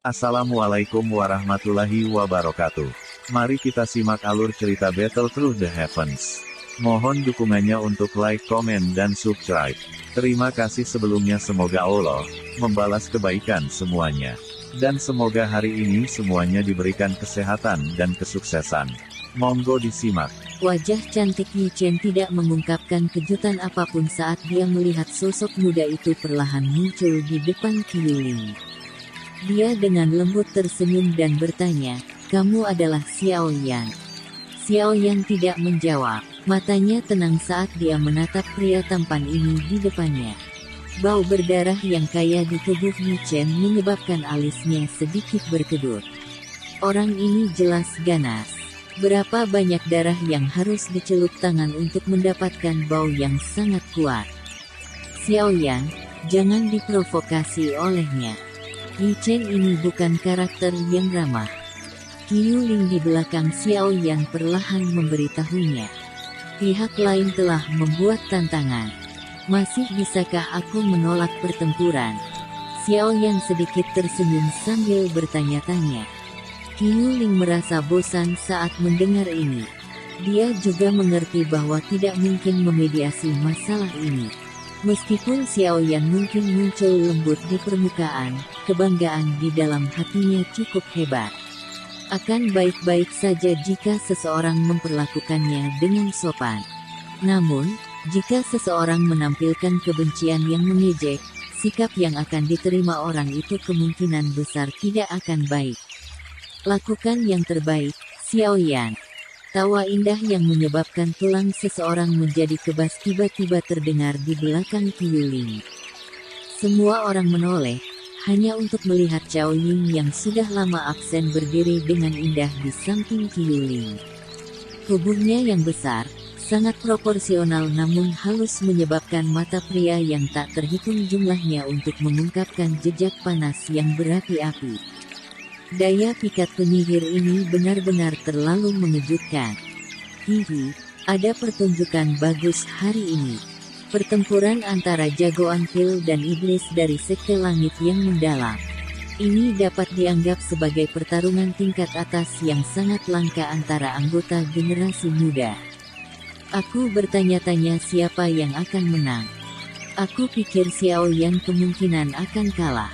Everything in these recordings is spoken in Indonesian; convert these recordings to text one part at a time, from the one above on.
Assalamualaikum warahmatullahi wabarakatuh. Mari kita simak alur cerita Battle Through the Heavens. Mohon dukungannya untuk like, komen, dan subscribe. Terima kasih sebelumnya, semoga Allah membalas kebaikan semuanya. Dan semoga hari ini semuanya diberikan kesehatan dan kesuksesan. Monggo disimak. Wajah cantik Yi Chen tidak mengungkapkan kejutan apapun saat dia melihat sosok muda itu perlahan muncul di depan Qiu Ling. Dia dengan lembut tersenyum dan bertanya, "Kamu adalah Xiao Yan?" Xiao Yan tidak menjawab, matanya tenang saat dia menatap pria tampan ini di depannya. Bau berdarah yang kaya di tubuh Yi Chen menyebabkan alisnya sedikit berkedut. Orang ini jelas ganas. Berapa banyak darah yang harus dicelup tangan untuk mendapatkan bau yang sangat kuat. Xiao Yan, jangan diprovokasi olehnya. Yi Chen ini bukan karakter yang ramah. Qiu Ling di belakang Xiao Yan perlahan memberitahunya. Pihak lain telah membuat tantangan. Masih bisakah aku menolak pertempuran? Xiao Yan sedikit tersenyum sambil bertanya-tanya. Qiu Ling merasa bosan saat mendengar ini. Dia juga mengerti bahwa tidak mungkin memediasi masalah ini. Meskipun Xiao Yan mungkin muncul lembut di permukaan, kebanggaan di dalam hatinya cukup hebat. Akan baik-baik saja jika seseorang memperlakukannya dengan sopan. Namun, jika seseorang menampilkan kebencian yang mengejek, sikap yang akan diterima orang itu kemungkinan besar tidak akan baik. Lakukan yang terbaik, Xiao Yan. Tawa indah yang menyebabkan tulang seseorang menjadi kebas tiba-tiba terdengar di belakang Qiu Ling. Semua orang menoleh, hanya untuk melihat Cao Ying yang sudah lama absen berdiri dengan indah di samping Qiu Ling. Tubuhnya yang besar, sangat proporsional namun halus menyebabkan mata pria yang tak terhitung jumlahnya untuk mengungkapkan jejak panas yang berapi-api. Daya pikat penyihir ini benar-benar terlalu mengejutkan. Hihi, ada pertunjukan bagus hari ini. Pertempuran antara jagoan pil dan iblis dari Sekte Langit yang mendalam. Ini dapat dianggap sebagai pertarungan tingkat atas yang sangat langka antara anggota generasi muda. Aku bertanya-tanya siapa yang akan menang. Aku pikir Xiao Yan kemungkinan akan kalah.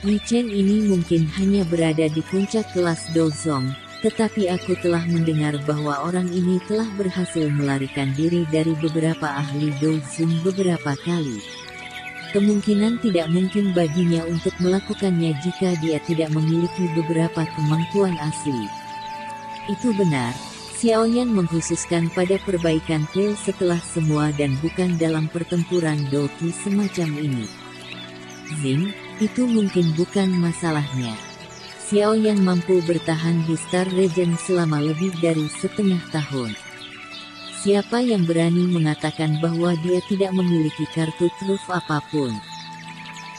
Yi Chen ini mungkin hanya berada di puncak kelas Dozong, tetapi aku telah mendengar bahwa orang ini telah berhasil melarikan diri dari beberapa ahli Dozong beberapa kali. Kemungkinan tidak mungkin baginya untuk melakukannya jika dia tidak memiliki beberapa kemampuan asli. Itu benar, Xiao Yan mengkhususkan pada perbaikan pil setelah semua dan bukan dalam pertempuran Doki semacam ini. Zing, itu mungkin bukan masalahnya. Xiao Yan mampu bertahan di Star Region selama lebih dari setengah tahun. Siapa yang berani mengatakan bahwa dia tidak memiliki kartu truf apapun?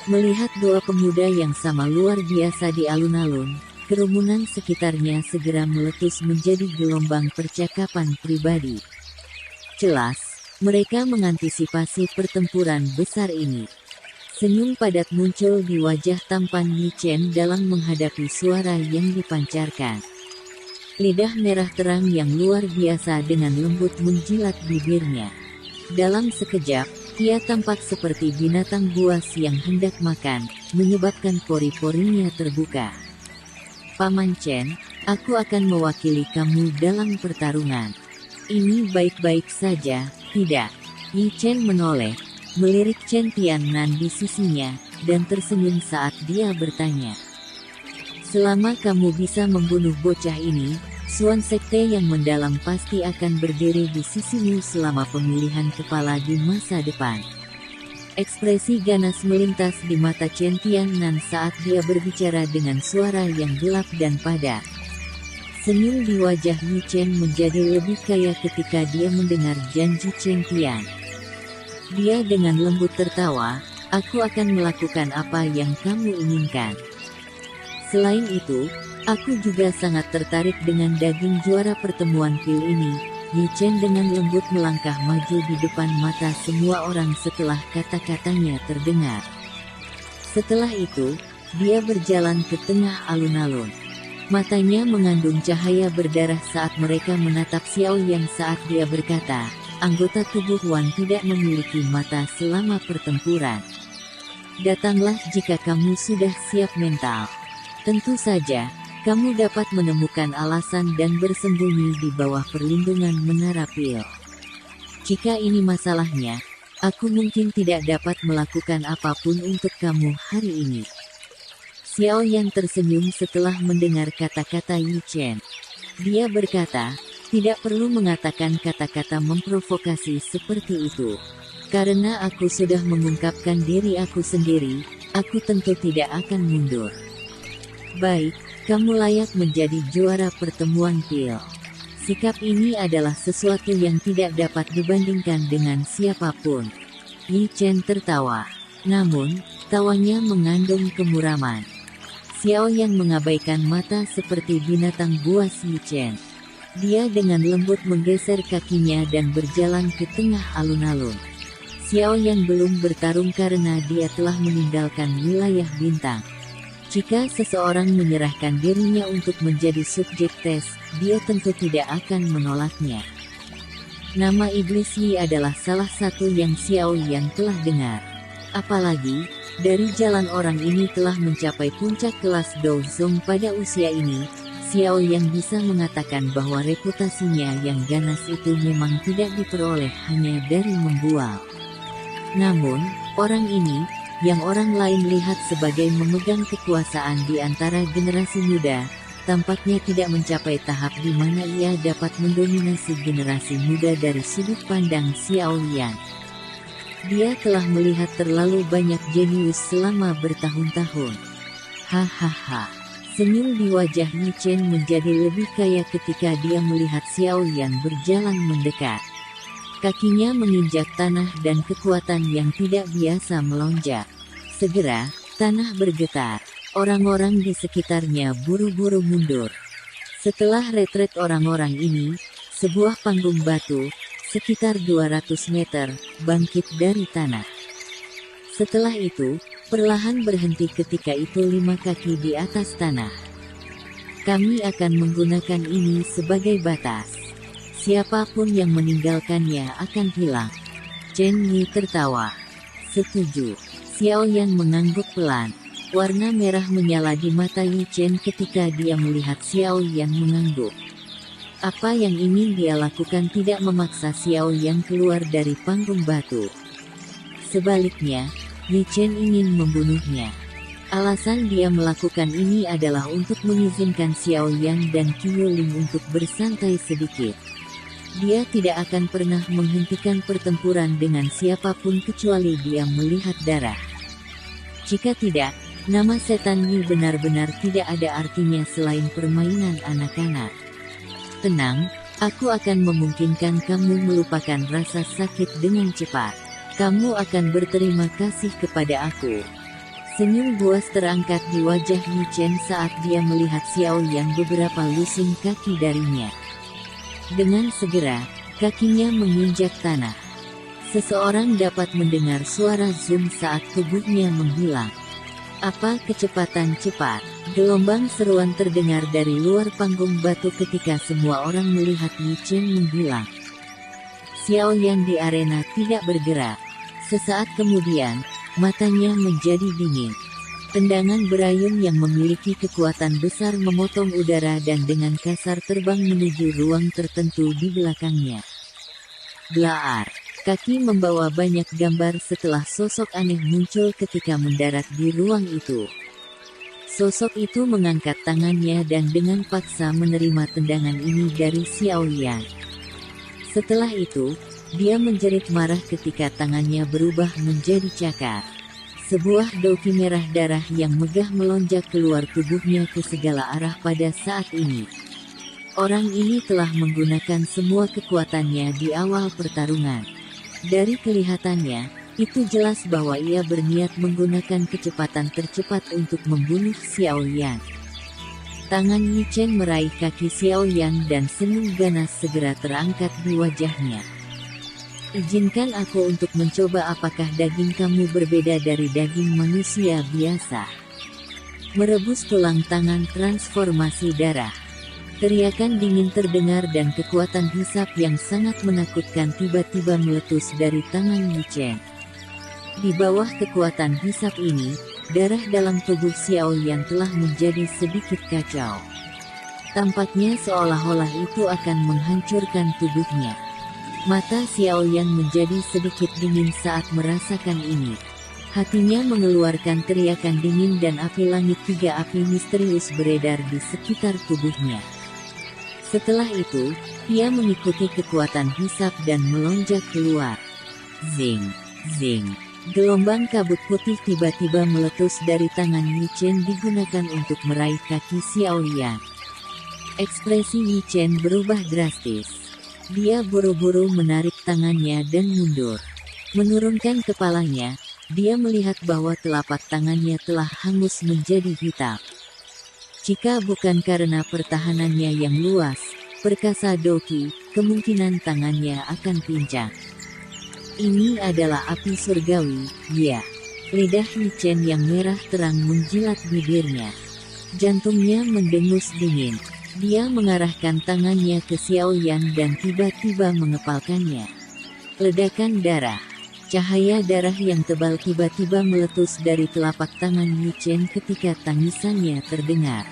Melihat dua pemuda yang sama luar biasa di alun-alun, kerumunan sekitarnya segera meletus menjadi gelombang percakapan pribadi. Jelas, mereka mengantisipasi pertempuran besar ini. Senyum padat muncul di wajah tampan Yi Chen dalam menghadapi suara yang dipancarkan. Lidah merah terang yang luar biasa dengan lembut menjilat bibirnya. Dalam sekejap, ia tampak seperti binatang buas yang hendak makan, menyebabkan pori-porinya terbuka. Paman Chen, aku akan mewakili kamu dalam pertarungan. Ini baik-baik saja, tidak? Yi Chen menoleh, melirik Chen Tiannan di sisinya, dan tersenyum saat dia bertanya. Selama kamu bisa membunuh bocah ini, Suan Sekte yang mendalam pasti akan berdiri di sisimu selama pemilihan kepala di masa depan. Ekspresi ganas melintas di mata Chen Tiannan saat dia berbicara dengan suara yang gelap dan padat. Senyum di wajah Yi Chen menjadi lebih kaya ketika dia mendengar janji Chen Tian. Dia dengan lembut tertawa, aku akan melakukan apa yang kamu inginkan. Selain itu, aku juga sangat tertarik dengan daging juara pertemuan pil ini. Yi Chen dengan lembut melangkah maju di depan mata semua orang setelah kata-katanya terdengar. Setelah itu, dia berjalan ke tengah alun-alun. Matanya mengandung cahaya berdarah saat mereka menatap Xiao Yan saat dia berkata, anggota tubuh Wan tidak memiliki mata selama pertempuran. Datanglah jika kamu sudah siap mental. Tentu saja, kamu dapat menemukan alasan dan bersembunyi di bawah perlindungan menara pil. Jika ini masalahnya, aku mungkin tidak dapat melakukan apapun untuk kamu hari ini. Xiao Yan tersenyum setelah mendengar kata-kata Yi Chen. Dia berkata, tidak perlu mengatakan kata-kata memprovokasi seperti itu. Karena aku sudah mengungkapkan diri aku sendiri, aku tentu tidak akan mundur. Baik, kamu layak menjadi juara pertemuan pil. Sikap ini adalah sesuatu yang tidak dapat dibandingkan dengan siapapun. Yi Chen tertawa. Namun, tawanya mengandung kemuraman. Xiao Yan mengabaikan mata seperti binatang buas Yi Chen. Dia dengan lembut menggeser kakinya dan berjalan ke tengah alun-alun. Xiao Yan belum bertarung karena dia telah meninggalkan wilayah bintang. Jika seseorang menyerahkan dirinya untuk menjadi subjek tes, dia tentu tidak akan menolaknya. Nama Iblis Yi adalah salah satu yang Xiao Yan telah dengar. Apalagi, dari jalan orang ini telah mencapai puncak kelas Douzong pada usia ini, Xiao Yan bisa mengatakan bahwa reputasinya yang ganas itu memang tidak diperoleh hanya dari membual. Namun, orang ini, yang orang lain lihat sebagai memegang kekuasaan di antara generasi muda, tampaknya tidak mencapai tahap di mana ia dapat mendominasi generasi muda dari sudut pandang Xiao Yan. Dia telah melihat terlalu banyak jenius selama bertahun-tahun. Hahaha. Senyum di wajah Yi Chen menjadi lebih kaya ketika dia melihat Xiao Yan berjalan mendekat. Kakinya menginjak tanah dan kekuatan yang tidak biasa melonjak. Segera, tanah bergetar. Orang-orang di sekitarnya buru-buru mundur. Setelah retret orang-orang ini, sebuah panggung batu, sekitar 200 meter, bangkit dari tanah. Setelah itu, perlahan berhenti ketika itu 5 kaki di atas tanah. Kami akan menggunakan ini sebagai batas. Siapapun yang meninggalkannya akan hilang. Chen Yi tertawa. Setuju. Xiao Yan mengangguk pelan. Warna merah menyala di mata Yi Chen ketika dia melihat Xiao Yan mengangguk. Apa yang ingin dia lakukan tidak memaksa Xiao Yan keluar dari panggung batu. Sebaliknya, Yi Chen ingin membunuhnya. Alasan dia melakukan ini adalah untuk mengizinkan Xiao Yan dan Qiu Ling untuk bersantai sedikit. Dia tidak akan pernah menghentikan pertempuran dengan siapapun kecuali dia melihat darah. Jika tidak, nama setan Yi benar-benar tidak ada artinya selain permainan anak-anak. Tenang, aku akan memungkinkan kamu melupakan rasa sakit dengan cepat. Kamu akan berterima kasih kepada aku. Senyum buas terangkat di wajah Yi Chen saat dia melihat Xiao Yan beberapa lusung kaki darinya. Dengan segera, kakinya menginjak tanah. Seseorang dapat mendengar suara zoom saat tubuhnya menghilang. Apa kecepatan cepat! Gelombang seruan terdengar dari luar panggung batu ketika semua orang melihat Yi Chen menghilang. Xiao Yan di arena tidak bergerak. Sesaat kemudian, matanya menjadi dingin. Tendangan berayun yang memiliki kekuatan besar memotong udara dan dengan kasar terbang menuju ruang tertentu di belakangnya. Blaar. Kaki membawa banyak gambar setelah sosok aneh muncul ketika mendarat di ruang itu. Sosok itu mengangkat tangannya dan dengan paksa menerima tendangan ini dari Xiao Yan. Setelah itu, dia menjerit marah ketika tangannya berubah menjadi cakar. Sebuah doki merah darah yang megah melonjak keluar tubuhnya ke segala arah pada saat ini. Orang ini telah menggunakan semua kekuatannya di awal pertarungan. Dari kelihatannya, itu jelas bahwa ia berniat menggunakan kecepatan tercepat untuk membunuh Xiao Yan. Tangan Yi Chen meraih kaki Xiao Yan dan senyum ganas segera terangkat di wajahnya. Izinkan aku untuk mencoba apakah daging kamu berbeda dari daging manusia biasa. merebus tulang tangan transformasi darah. Teriakan dingin terdengar dan kekuatan hisap yang sangat menakutkan tiba-tiba meletus dari tangan Yi Chen. Di bawah kekuatan hisap ini, darah dalam tubuh Xiao Yan telah menjadi sedikit kacau. Tampaknya seolah-olah itu akan menghancurkan tubuhnya. Mata Xiao Yan menjadi sedikit dingin saat merasakan ini. Hatinya mengeluarkan teriakan dingin dan api langit 3 api misterius beredar di sekitar tubuhnya. Setelah itu, ia mengikuti kekuatan hisap dan melonjak keluar. Zing, zing. Gelombang kabut putih tiba-tiba meletus dari tangan Yi Chen digunakan untuk meraih kaki Xiao Yan. Ekspresi Yi Chen berubah drastis. Dia buru-buru menarik tangannya dan mundur. Menurunkan kepalanya, dia melihat bahwa telapak tangannya telah hangus menjadi hitam. Jika bukan karena pertahanannya yang luas, perkasa Doki, kemungkinan tangannya akan pincang. Ini adalah api surgawi, ya. Lidah Yi Chen yang merah terang menjilat bibirnya. Jantungnya mendengus dingin. Dia mengarahkan tangannya ke Xiao Yan dan tiba-tiba mengepalkannya. Ledakan darah. Cahaya darah yang tebal tiba-tiba meletus dari telapak tangan Yi Chen ketika tangisannya terdengar.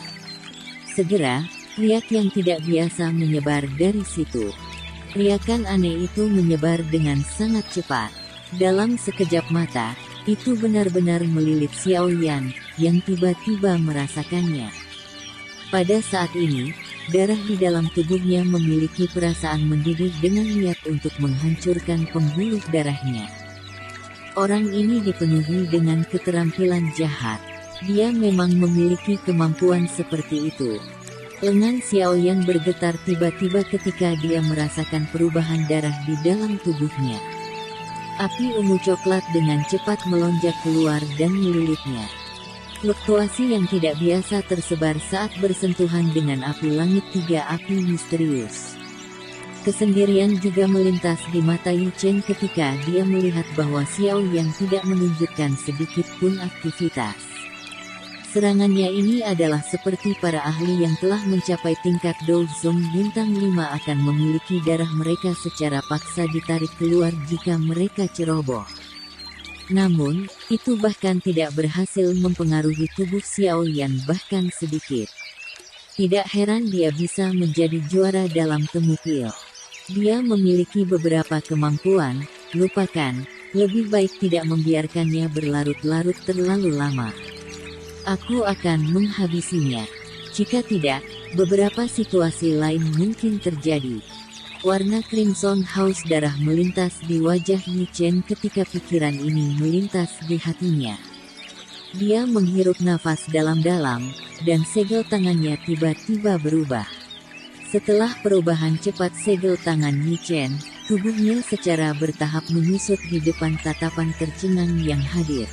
Segera, riak yang tidak biasa menyebar dari situ. Riakan aneh itu menyebar dengan sangat cepat. Dalam sekejap mata, itu benar-benar melilit Xiao Yan, yang tiba-tiba merasakannya. Pada saat ini, darah di dalam tubuhnya memiliki perasaan mendidih dengan niat untuk menghancurkan pembuluh darahnya. Orang ini dipenuhi dengan keterampilan jahat. Dia memang memiliki kemampuan seperti itu. Lengan Xiao Yan bergetar tiba-tiba ketika dia merasakan perubahan darah di dalam tubuhnya. Api ungu coklat dengan cepat melonjak keluar dan melilitnya. Fluktuasi yang tidak biasa tersebar saat bersentuhan dengan api langit 3 api misterius. Kesendirian juga melintas di mata Yi Chen ketika dia melihat bahwa Xiao Yan tidak menunjukkan sedikit pun aktivitas. Serangannya ini adalah seperti para ahli yang telah mencapai tingkat Douzong bintang 5 akan memiliki darah mereka secara paksa ditarik keluar jika mereka ceroboh. Namun, itu bahkan tidak berhasil mempengaruhi tubuh Xiao Yan bahkan sedikit. Tidak heran dia bisa menjadi juara dalam Temukil. Dia memiliki beberapa kemampuan, lupakan, lebih baik tidak membiarkannya berlarut-larut terlalu lama. Aku akan menghabisinya. Jika tidak, beberapa situasi lain mungkin terjadi. Warna crimson haus darah melintas di wajah Yi Chen ketika pikiran ini melintas di hatinya. Dia menghirup nafas dalam-dalam, dan segel tangannya tiba-tiba berubah. Setelah perubahan cepat segel tangan Yi Chen, tubuhnya secara bertahap menyusut di depan tatapan tercengang yang hadir.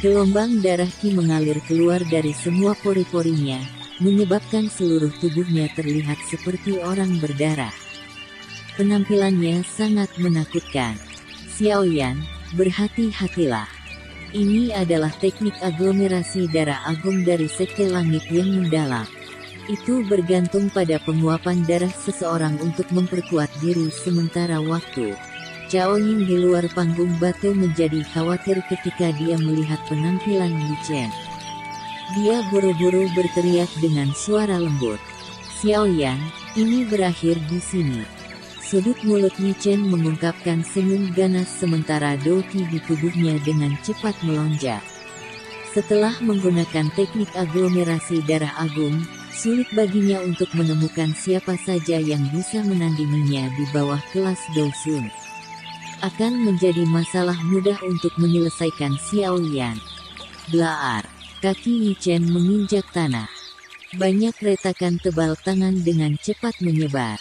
Gelombang darah Qi mengalir keluar dari semua pori-porinya, menyebabkan seluruh tubuhnya terlihat seperti orang berdarah. Penampilannya sangat menakutkan. Xiao Yan, berhati-hatilah. Ini adalah teknik aglomerasi darah agung dari Sekte Langit yang mendalam. Itu bergantung pada penguapan darah seseorang untuk memperkuat diri sementara waktu. Cao Ying di luar panggung batu menjadi khawatir ketika dia melihat penampilan Yi Chen. Dia buru-buru berteriak dengan suara lembut. Xiao Yan, ini berakhir di sini. Sudut mulut Yi Chen mengungkapkan senyum ganas sementara Doki di tubuhnya dengan cepat melonjak. Setelah menggunakan teknik aglomerasi darah agung, sulit baginya untuk menemukan siapa saja yang bisa menandinginya di bawah kelas Dosun. Akan menjadi masalah mudah untuk menyelesaikan Xiao Yan. Blaar, kaki Yi Chen menginjak tanah. Banyak retakan tebal tangan dengan cepat menyebar.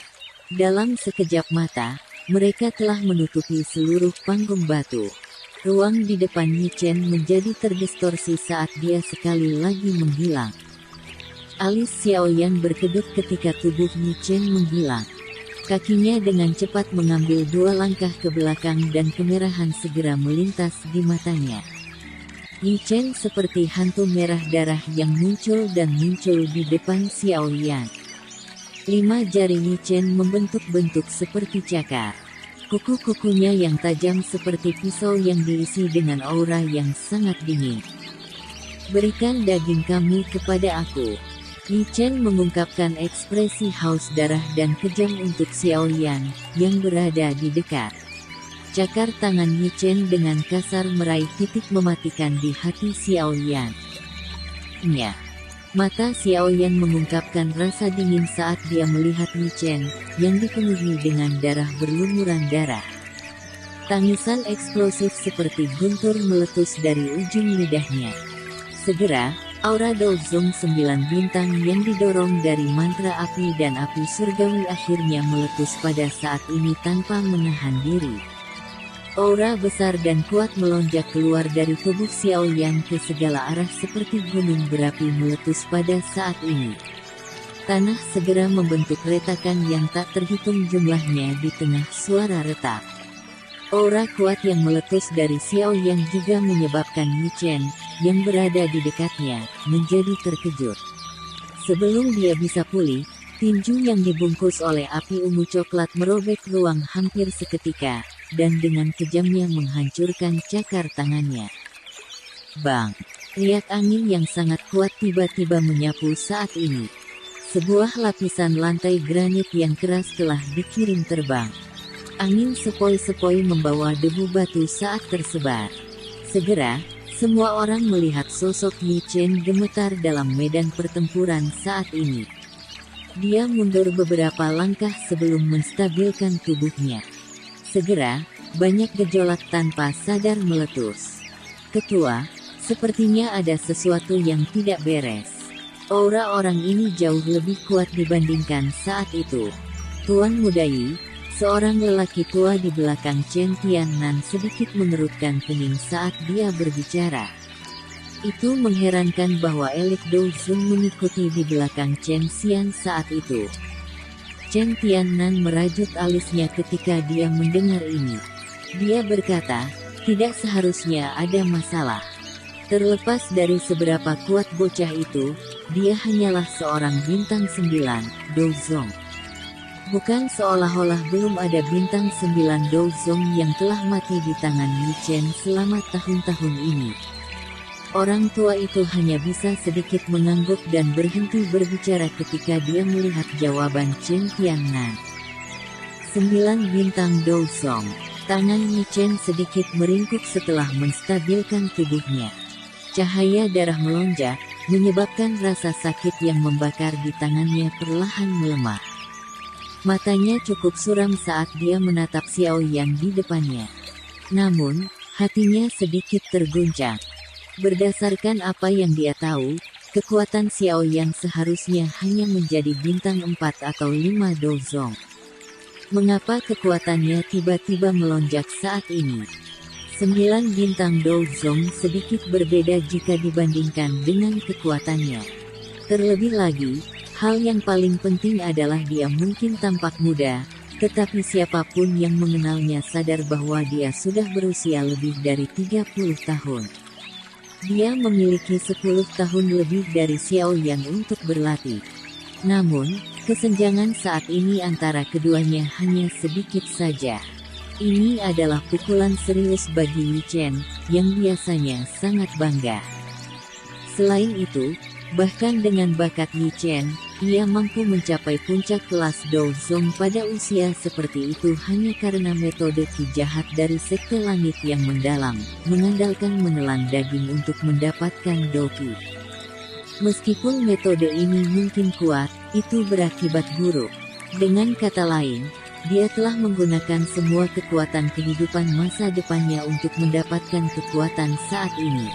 Dalam sekejap mata, mereka telah menutupi seluruh panggung batu. Ruang di depan Yi Chen menjadi terdistorsi saat dia sekali lagi menghilang. Alis Xiao Yan berkedut ketika tubuh Yi Chen menghilang. Kakinya dengan cepat mengambil 2 langkah ke belakang dan kemerahan segera melintas di matanya. Yi Chen seperti hantu merah darah yang muncul dan muncul di depan Xiao Yan. 5 jari Yi Chen membentuk-bentuk seperti cakar. Kuku-kukunya yang tajam seperti pisau yang diisi dengan aura yang sangat dingin. Berikan daging kami kepada aku. Yi Chen mengungkapkan ekspresi haus darah dan kejam untuk Xiao Yan, yang berada di dekat. Cakar tangan Yi Chen dengan kasar meraih titik mematikan di hati Xiao Yan. Nya. Mata Xiao Yan mengungkapkan rasa dingin saat dia melihat Yi Chen, yang dipenuhi dengan darah berlumuran darah. Tangisan eksplosif seperti guntur meletus dari ujung lidahnya. Segera, aura Douzong 9 bintang yang didorong dari mantra api dan api surgawi akhirnya meletus pada saat ini tanpa menahan diri. Aura besar dan kuat melonjak keluar dari tubuh Xiao Yan ke segala arah seperti gunung berapi meletus pada saat ini. Tanah segera membentuk retakan yang tak terhitung jumlahnya di tengah suara retak. Aura kuat yang meletus dari Xiao Yan juga menyebabkan Yi Chen, yang berada di dekatnya, menjadi terkejut. Sebelum dia bisa pulih, tinju yang dibungkus oleh api ungu coklat merobek ruang hampir seketika, dan dengan kejamnya menghancurkan cakar tangannya. Bang! Riak angin yang sangat kuat tiba-tiba menyapu saat ini. Sebuah lapisan lantai granit yang keras telah dikirim terbang. Angin sepoi-sepoi membawa debu batu saat tersebar. Segera, semua orang melihat sosok Yi Chen gemetar dalam medan pertempuran saat ini. Dia mundur beberapa langkah sebelum menstabilkan tubuhnya. Segera, banyak gejolak tanpa sadar meletus. Ketua, sepertinya ada sesuatu yang tidak beres. Aura orang ini jauh lebih kuat dibandingkan saat itu. Tuan Muda Yi, seorang lelaki tua di belakang Chen Tiannan sedikit mengerutkan kening saat dia berbicara. Itu mengherankan bahwa elit Douzong mengikuti di belakang Chen Xian saat itu. Chen Tiannan merajut alisnya ketika dia mendengar ini. Dia berkata, tidak seharusnya ada masalah. Terlepas dari seberapa kuat bocah itu, dia hanyalah seorang bintang 9, Douzong. Bukan seolah-olah belum ada bintang 9 Douzong yang telah mati di tangan Yi Chen selama tahun-tahun ini. Orang tua itu hanya bisa sedikit mengangguk dan berhenti berbicara ketika dia melihat jawaban Chen Tiannan. 9 bintang Douzong. Tangan Yi Chen sedikit meringkuk setelah menstabilkan tubuhnya. Cahaya darah melonjak, menyebabkan rasa sakit yang membakar di tangannya perlahan melemah. Matanya cukup suram saat dia menatap Xiao Yan di depannya. Namun, hatinya sedikit terguncang. Berdasarkan apa yang dia tahu, kekuatan Xiao Yan seharusnya hanya menjadi bintang 4 atau 5 Douzong. Mengapa kekuatannya tiba-tiba melonjak saat ini? 9 bintang Douzong sedikit berbeda jika dibandingkan dengan kekuatannya. Terlebih lagi, hal yang paling penting adalah dia mungkin tampak muda, tetapi siapapun yang mengenalnya sadar bahwa dia sudah berusia lebih dari 30 tahun. Dia memiliki 10 tahun lebih dari Xiao Yan untuk berlatih. Namun, kesenjangan saat ini antara keduanya hanya sedikit saja. Ini adalah pukulan serius bagi Yi Chen, yang biasanya sangat bangga. Selain itu, bahkan dengan bakat Yi Chen, ia mampu mencapai puncak kelas Douzong pada usia seperti itu hanya karena metode ki jahat dari sekte langit yang mendalam, mengandalkan menelan daging untuk mendapatkan doki. Meskipun metode ini mungkin kuat, itu berakibat buruk. Dengan kata lain, dia telah menggunakan semua kekuatan kehidupan masa depannya untuk mendapatkan kekuatan saat ini.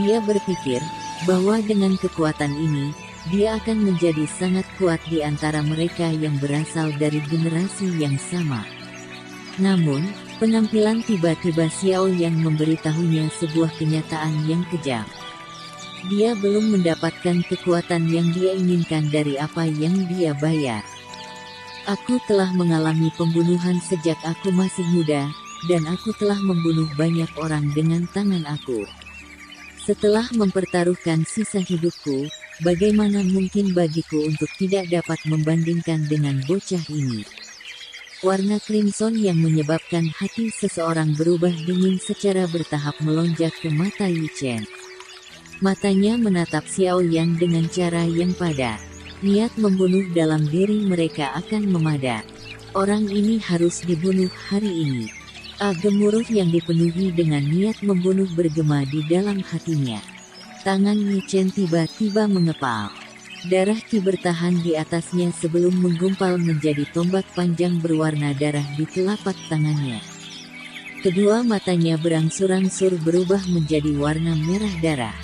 Dia berpikir bahwa dengan kekuatan ini, dia akan menjadi sangat kuat di antara mereka yang berasal dari generasi yang sama. Namun, penampilan tiba-tiba Xiao yang memberitahunya sebuah kenyataan yang kejam. Dia belum mendapatkan kekuatan yang dia inginkan dari apa yang dia bayar. Aku telah mengalami pembunuhan sejak aku masih muda, dan aku telah membunuh banyak orang dengan tangan aku. Setelah mempertaruhkan sisa hidupku, bagaimana mungkin bagiku untuk tidak dapat membandingkan dengan bocah ini? Warna crimson yang menyebabkan hati seseorang berubah dingin secara bertahap melonjak ke mata Yi Chen. Matanya menatap Xiao Yan dengan cara yang padat. Niat membunuh dalam diri mereka akan memadat. Orang ini harus dibunuh hari ini. Gemuruh yang dipenuhi dengan niat membunuh bergema di dalam hatinya. Tangan Yi Chen tiba-tiba mengepal. Darah Qi bertahan di atasnya sebelum menggumpal menjadi tombak panjang berwarna darah di telapak tangannya. Kedua matanya berangsur-angsur berubah menjadi warna merah darah.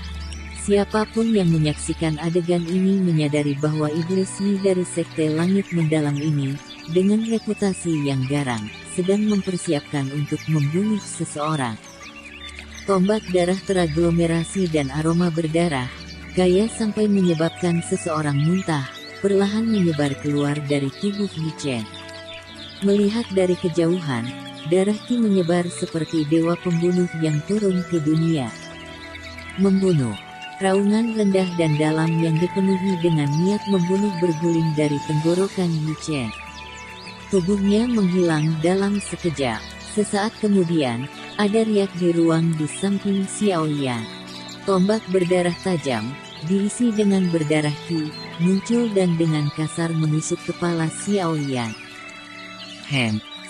Siapapun yang menyaksikan adegan ini menyadari bahwa iblis Yi dari Sekte Langit Mendalam ini, dengan reputasi yang garang, sedang mempersiapkan untuk membunuh seseorang. Tombak darah teraglomerasi dan aroma berdarah, gaya sampai menyebabkan seseorang muntah, perlahan menyebar keluar dari tubuh Yi Chen. Melihat dari kejauhan, darah Qi menyebar seperti dewa pembunuh yang turun ke dunia. Membunuh. Raungan rendah dan dalam yang dipenuhi dengan niat membunuh berguling dari tenggorokan Yi Chen. Tubuhnya menghilang dalam sekejap. Sesaat kemudian, ada riak di ruang di samping Xiao Yan. Tombak berdarah tajam, diisi dengan berdarah Qi, muncul dan dengan kasar menusuk kepala Xiao Yan.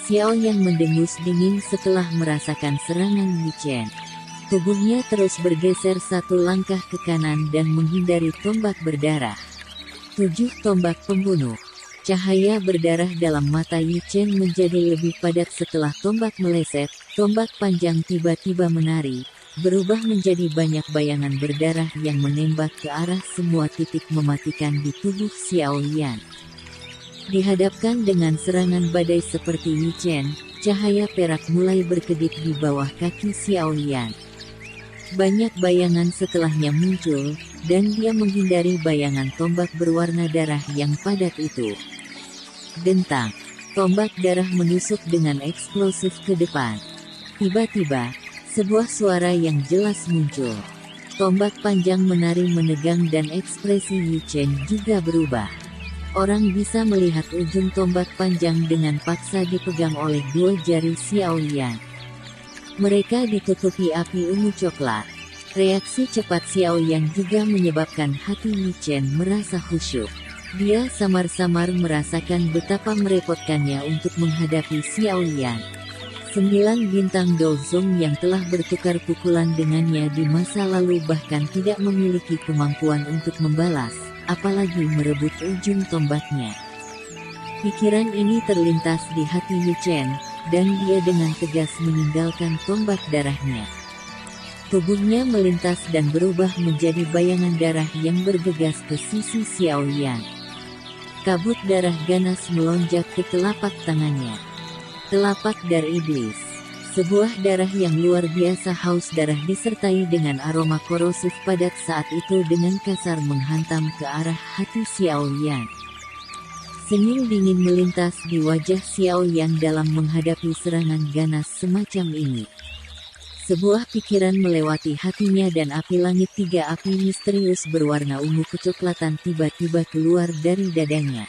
Xiao Yan mendengus dingin setelah merasakan serangan Yi Chen. Tubuhnya terus bergeser satu langkah ke kanan dan menghindari tombak berdarah. 7 tombak pembunuh. Cahaya berdarah dalam mata Yi Chen menjadi lebih padat setelah tombak meleset. Tombak panjang tiba-tiba menari, berubah menjadi banyak bayangan berdarah yang menembak ke arah semua titik mematikan di tubuh Xiao Yan. Dihadapkan dengan serangan badai seperti Yi Chen, cahaya perak mulai berkedip di bawah kaki Xiao Yan. Banyak bayangan setelahnya muncul, dan dia menghindari bayangan tombak berwarna darah yang padat itu. Dentang. Tombak darah menusuk dengan eksplosif ke depan. Tiba-tiba, sebuah suara yang jelas muncul. Tombak panjang menari menegang dan ekspresi Yi Chen juga berubah. Orang bisa melihat ujung tombak panjang dengan paksa dipegang oleh 2 jari Xiao Yan. Mereka ditutupi api ungu coklat. Reaksi cepat Xiao Yan juga menyebabkan hati Yi Chen merasa khusyuk. Dia samar-samar merasakan betapa merepotkannya untuk menghadapi Xiao Yan. 9 bintang Dozong yang telah bertukar pukulan dengannya di masa lalu bahkan tidak memiliki kemampuan untuk membalas, apalagi merebut ujung tombaknya. Pikiran ini terlintas di hati Yi Chen, dan dia dengan tegas meninggalkan tombak darahnya. Tubuhnya melintas dan berubah menjadi bayangan darah yang bergegas ke sisi Xiao Yan. Kabut darah ganas melonjak ke telapak tangannya. Telapak dar iblis. Sebuah darah yang luar biasa haus darah disertai dengan aroma korosif padat saat itu dengan kasar menghantam ke arah hati Xiao Yan. Senyum dingin melintas di wajah Xiao Yan dalam menghadapi serangan ganas semacam ini. Sebuah pikiran melewati hatinya dan api langit 3 api misterius berwarna ungu kecoklatan tiba-tiba keluar dari dadanya.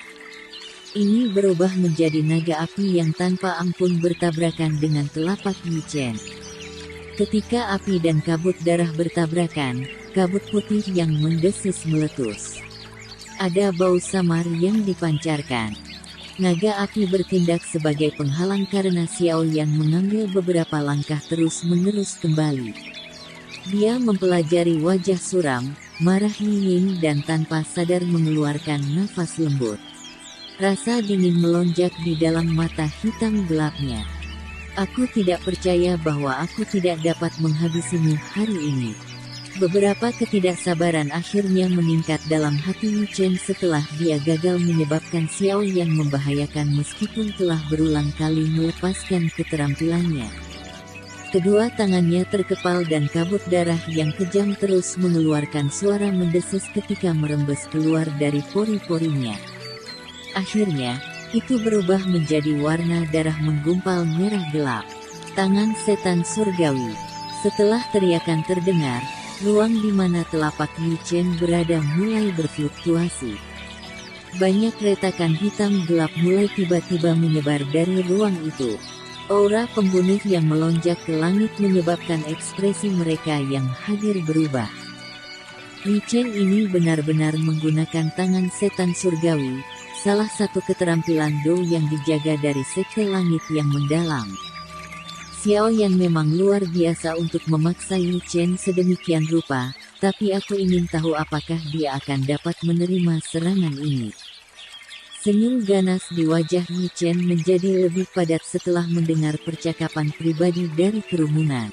Ini berubah menjadi naga api yang tanpa ampun bertabrakan dengan telapak Yi Chen. Ketika api dan kabut darah bertabrakan, kabut putih yang mendesis meletus. Ada bau samar yang dipancarkan. Naga api bertindak sebagai penghalang karena Xiao Yan mengambil beberapa langkah terus-menerus kembali. Dia mempelajari wajah suram, marah dingin dan tanpa sadar mengeluarkan nafas lembut. Rasa dingin melonjak di dalam mata hitam gelapnya. Aku tidak percaya bahwa aku tidak dapat menghabisimu hari ini. Beberapa ketidaksabaran akhirnya meningkat dalam hati Yi Chen setelah dia gagal menyebabkan Xiao Yan membahayakan meskipun telah berulang kali melepaskan keterampilannya. Kedua tangannya terkepal dan kabut darah yang kejam terus mengeluarkan suara mendesis ketika merembes keluar dari pori-porinya. Akhirnya, itu berubah menjadi warna darah menggumpal merah gelap. Tangan setan surgawi. Setelah teriakan terdengar, ruang di mana telapak Yu Chen berada mulai berfluktuasi. Banyak retakan hitam gelap mulai tiba-tiba menyebar dari ruang itu. Aura pembunuh yang melonjak ke langit menyebabkan ekspresi mereka yang hadir berubah. Yu Chen ini benar-benar menggunakan tangan setan surgawi, salah satu keterampilan Dou yang dijaga dari sekte langit yang mendalam. Xiao Yan memang luar biasa untuk memaksa Yu Chen sedemikian rupa, tapi aku ingin tahu apakah dia akan dapat menerima serangan ini. Senyum ganas di wajah Yu Chen menjadi lebih padat setelah mendengar percakapan pribadi dari kerumunan.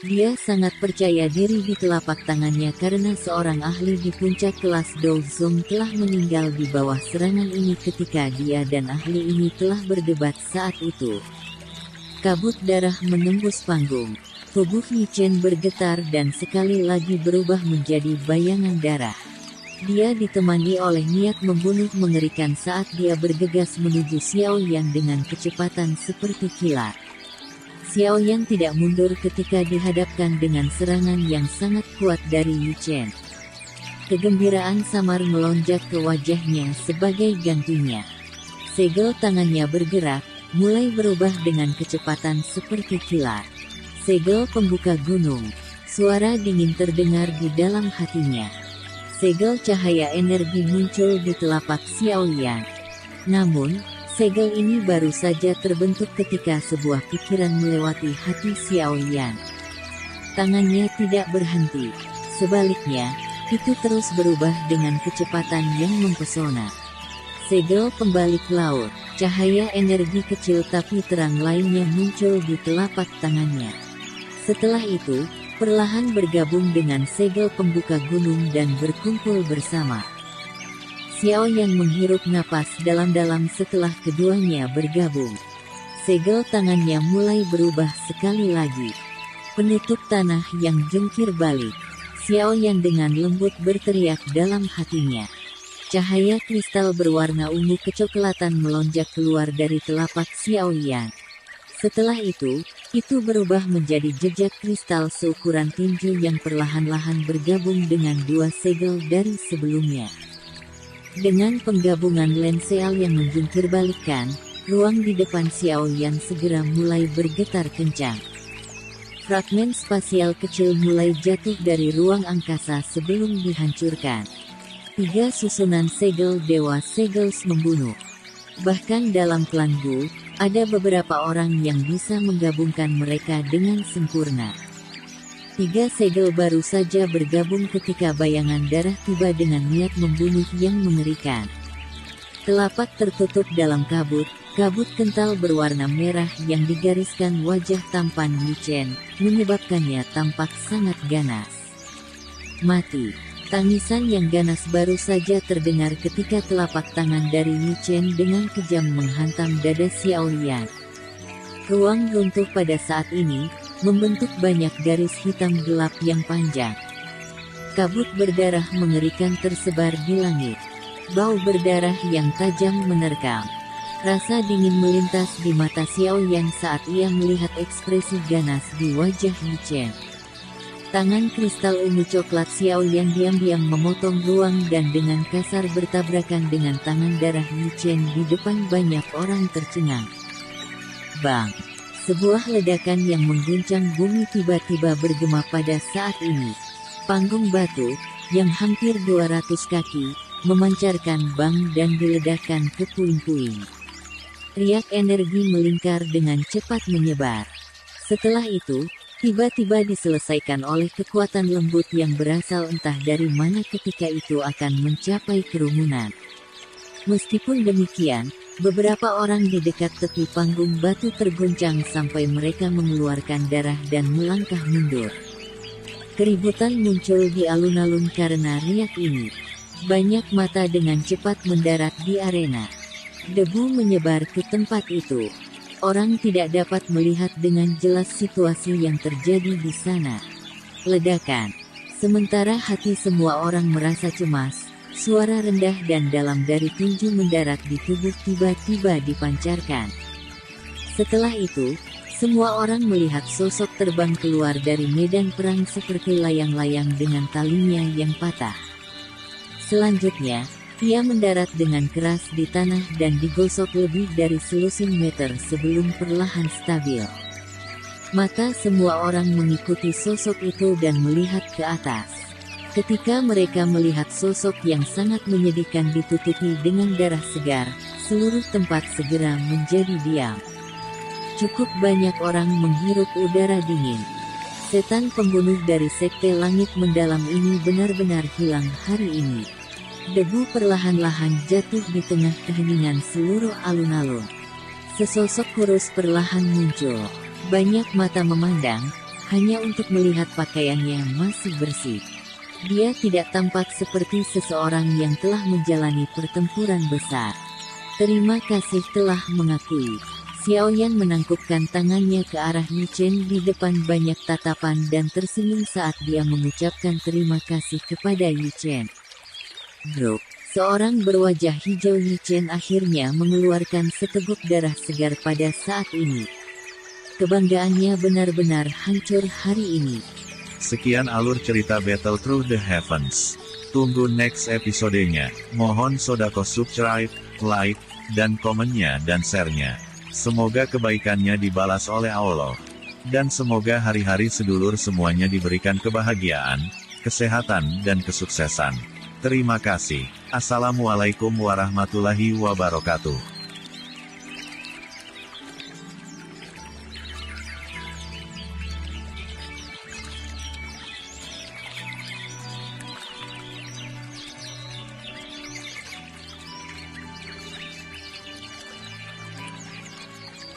Dia sangat percaya diri di telapak tangannya karena seorang ahli di puncak kelas Dou Zong telah meninggal di bawah serangan ini ketika dia dan ahli ini telah berdebat saat itu. Kabut darah menembus panggung. Tubuh Yu Chen bergetar dan sekali lagi berubah menjadi bayangan darah. Dia ditemani oleh niat membunuh mengerikan saat dia bergegas menuju Xiao Yan dengan kecepatan seperti kilat. Xiao Yan tidak mundur ketika dihadapkan dengan serangan yang sangat kuat dari Yu Chen. Kegembiraan samar melonjak ke wajahnya sebagai gantinya. Segel tangannya bergerak, mulai berubah dengan kecepatan seperti kilat. Segel pembuka gunung. Suara dingin terdengar di dalam hatinya. Segel cahaya energi muncul di telapak Xiao Yan. Namun, segel ini baru saja terbentuk ketika sebuah pikiran melewati hati Xiao Yan. Tangannya tidak berhenti. Sebaliknya, itu terus berubah dengan kecepatan yang mempesona. Segel pembalik laut, cahaya energi kecil tapi terang lainnya muncul di telapak tangannya. Setelah itu, perlahan bergabung dengan segel pembuka gunung dan berkumpul bersama. Xiao Yan menghirup napas dalam-dalam setelah keduanya bergabung. Segel tangannya mulai berubah sekali lagi. Penutup tanah yang jungkir balik. Xiao Yan dengan lembut berteriak dalam hatinya. Cahaya kristal berwarna ungu kecoklatan melonjak keluar dari telapak Xiao Yan. Setelah itu berubah menjadi jejak kristal seukuran tinju yang perlahan-lahan bergabung dengan dua segel dari sebelumnya. Dengan penggabungan lenseal yang menjungkirbalikkan, ruang di depan Xiao Yan segera mulai bergetar kencang. Fragmen spasial kecil mulai jatuh dari ruang angkasa sebelum dihancurkan. 3 susunan segel Dewa Segels membunuh. Bahkan dalam klan Gu, ada beberapa orang yang bisa menggabungkan mereka dengan sempurna. 3 segel baru saja bergabung ketika bayangan darah tiba dengan niat membunuh yang mengerikan. Telapak tertutup dalam kabut kental berwarna merah yang digariskan wajah tampan Yu Chen, menyebabkannya tampak sangat ganas. Mati. Tangisan yang ganas baru saja terdengar ketika telapak tangan dari Yu Chen dengan kejam menghantam dada Xiao Yan. Ruang runtuh pada saat ini, membentuk banyak garis hitam gelap yang panjang. Kabut berdarah mengerikan tersebar di langit. Bau berdarah yang tajam menerkam. Rasa dingin melintas di mata Xiao Yan saat ia melihat ekspresi ganas di wajah Yu Chen. Tangan kristal ungu coklat Xiao Yan diam-diam memotong ruang dan dengan kasar bertabrakan dengan tangan darah Yu Chen di depan banyak orang tercengang. Bang! Sebuah ledakan yang mengguncang bumi tiba-tiba bergema pada saat ini. Panggung batu, yang hampir 200 kaki, memancarkan bang dan diledakkan ke puing-puing. Riak energi melingkar dengan cepat menyebar. Setelah itu, tiba-tiba diselesaikan oleh kekuatan lembut yang berasal entah dari mana ketika itu akan mencapai kerumunan. Meskipun demikian, beberapa orang di dekat tepi panggung batu terguncang sampai mereka mengeluarkan darah dan melangkah mundur. Keributan muncul di alun-alun karena riak ini. Banyak mata dengan cepat mendarat di arena. Debu menyebar ke tempat itu. Orang tidak dapat melihat dengan jelas situasi yang terjadi di sana. Ledakan. Sementara hati semua orang merasa cemas, suara rendah dan dalam dari tinju mendarat di tubuh tiba-tiba dipancarkan. Setelah itu, Semua orang melihat sosok terbang keluar dari medan perang seperti layang-layang dengan talinya yang patah. Selanjutnya, ia mendarat dengan keras di tanah dan digosok lebih dari selusin meter sebelum perlahan stabil. Mata semua orang mengikuti sosok itu dan melihat ke atas. Ketika mereka melihat sosok yang sangat menyedihkan ditutupi dengan darah segar, seluruh tempat segera menjadi diam. Cukup banyak orang menghirup udara dingin. Setan pembunuh dari Sekte Langit Mendalam ini benar-benar hilang hari ini. Debu perlahan-lahan jatuh di tengah keheningan seluruh alun-alun. Sesosok kurus perlahan muncul. Banyak mata memandang, hanya untuk melihat pakaiannya yang masih bersih. Dia tidak tampak seperti seseorang yang telah menjalani pertempuran besar. Terima kasih telah mengakui. Xiaoyan menangkupkan tangannya ke arah Yi Chen di depan banyak tatapan dan tersenyum saat dia mengucapkan terima kasih kepada Yi Chen. Grup, seorang berwajah hijau Yi Chen akhirnya mengeluarkan seteguk darah segar pada saat ini. Kebanggaannya benar-benar hancur hari ini. Sekian alur cerita Battle Through the Heavens. Tunggu next episodenya. Mohon sodako subscribe, like, dan komennya dan share-nya. Semoga kebaikannya dibalas oleh Allah. Dan semoga hari-hari sedulur semuanya diberikan kebahagiaan, kesehatan dan kesuksesan. Terima kasih. Assalamualaikum warahmatullahi wabarakatuh.